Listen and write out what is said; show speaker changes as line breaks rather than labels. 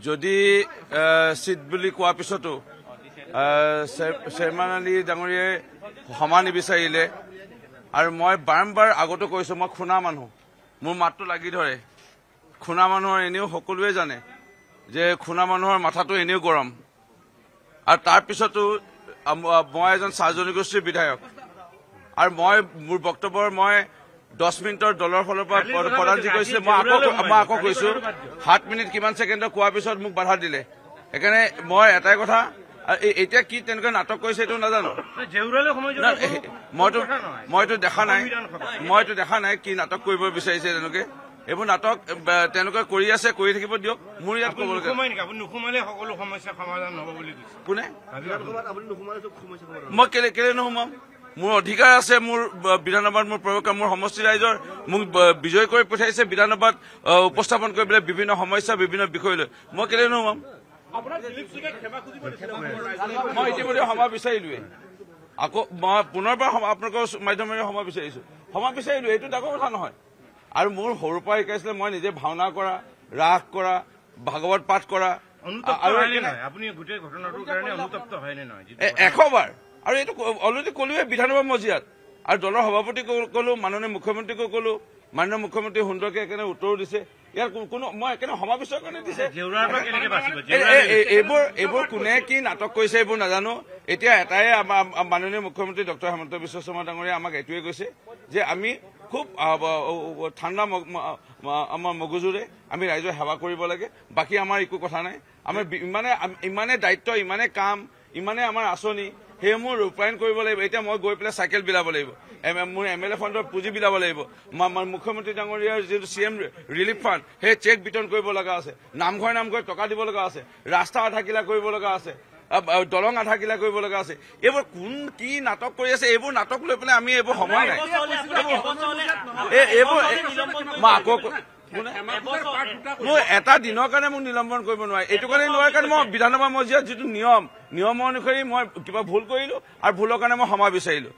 যদি চিট বুলি কোৱাৰ পিছতো চেয়াৰমেন আলী ডাঙৰীয়াই ক্ষমা নিবিচাৰিলে আৰু মই বাৰম্বাৰ আগতো কৈছো মই খুনা মানুহ মোৰ মাতটো লাগি ধৰে খুনা মানুহৰ এনেও সকলোৱে জানে যে খুনা মানুহৰ মাথাটো এনেও গৰম আৰু তাৰ পিছতো মই এজন চাহ জনগোষ্ঠীৰ বিধায়ক আৰু মই মোৰ বক্তব্যৰ মই 10 মিনিটৰ দলৰ ফালৰ পৰা প্ৰধানজী কৈছে মই আকৌ কৈছো 7 মিনিট কিমান ছেকেণ্ডৰ কোৱাৰ পিছত মোক বাধা দিলে সেইকাৰণে মই এটাই কথা এতিয়া কি তেনেকৈ নাটক কৰিছে এইটো নাজানো মইতো দেখা নাই কি নাটক কৰিব বিচাৰিছে তেনেকৈ এইবোৰ নাটক তেনেকৈ কৰি আছে কৰি থাকিব দিয়ক মোৰ ইয়াত ক'ব কোনে মই কেলে নোসোমাম মোৰ অধিকাৰ আছে মোৰ বিধানসভাত মোৰ প্ৰয়োগ মোৰ সমষ্টি ৰাইজৰ মোক বিজয় কৰি পঠাইছে বিধানসভাত উপস্থাপন কৰিবলৈ বিভিন্ন সমস্যা বিভিন্ন বিষয় লৈ মই কেলে নোসোমাম মই ইতিমধ্যে ক্ষমা বিচাৰিলোৱে আকৌ মই পুনৰবাৰ আপোনালোকৰ মাধ্যমেৰে ক্ষমা বিচাৰিলো এইটো ডাঙৰ কথা নহয় আৰু মোৰ সৰুৰ পৰা শিকাইছিলে মই নিজে ভাওনা কৰা ৰাস কৰা ভাগৱত পাঠ কৰা আৰু এশবাৰ আৰু এইটো অলৰেডি কলোৱে বিধানসভা মজিয়াত আৰু দলৰ সভাপতি কলো মাননীয় মুখ্যমন্ত্ৰীকো কলো মাননীয় মুখ্যমন্ত্ৰী সুন্দৰকে একেনে উত্তৰ দিছে ইয়াৰ কোনো মই একেনে সমাবেশৰ কাৰণে দিছে এইবোৰ কোনে কি নাটক কৰিছে এইবোৰ নাজানো এতিয়া এটাই মাননীয় মুখ্যমন্ত্ৰী ডক্টৰ হেমন্ত বিশ্ব শৰ্মা ডাঙৰীয়াই আমাক এইটোৱে কৈছে যে আমি খুব ঠাণ্ডা আমাৰ মগজুৰে আমি ৰাইজৰ সেৱা কৰিব লাগে বাকী আমাৰ একো কথা নাই আমাৰ ইমানে দায়িত্ব ইমানে কাম ইমানে আমাৰ আঁচনি সেইসমূহ ৰূপায়ণ কৰিব লাগিব এতিয়া মই গৈ পেলাই চাইকেল বিলাব লাগিব মোৰ MLA ফাণ্ডৰ পুঁজি বিলাব লাগিব মুখ্যমন্ত্ৰী ডাঙৰীয়াৰ যিটো CM ৰিলিফ ফাণ্ড সেই চেক বিতৰণ কৰিব লগা আছে নামঘৰে টকা দিব লগা আছে ৰাস্তা আধা কিলা কৰিব লগা আছে দলং আধা কিলা কৰিব লগা আছে এইবোৰ কোন কি নাটক কৰি আছে এইবোৰ নাটক লৈ পেলাই আমি এইবোৰ সময় নাই এইবোৰ মই আকৌ মোৰ এটা দিনৰ কাৰণে মোক নিলম্বন কৰিব নোৱাৰে এইটো কাৰণে নোৱাৰে কাৰণ মই বিধানসভা মজিয়াত যিটো নিয়ম অনুসৰি মই কিবা ভুল কৰিলো আৰু ভুলৰ কাৰণে মই ক্ষমা বিচাৰিলো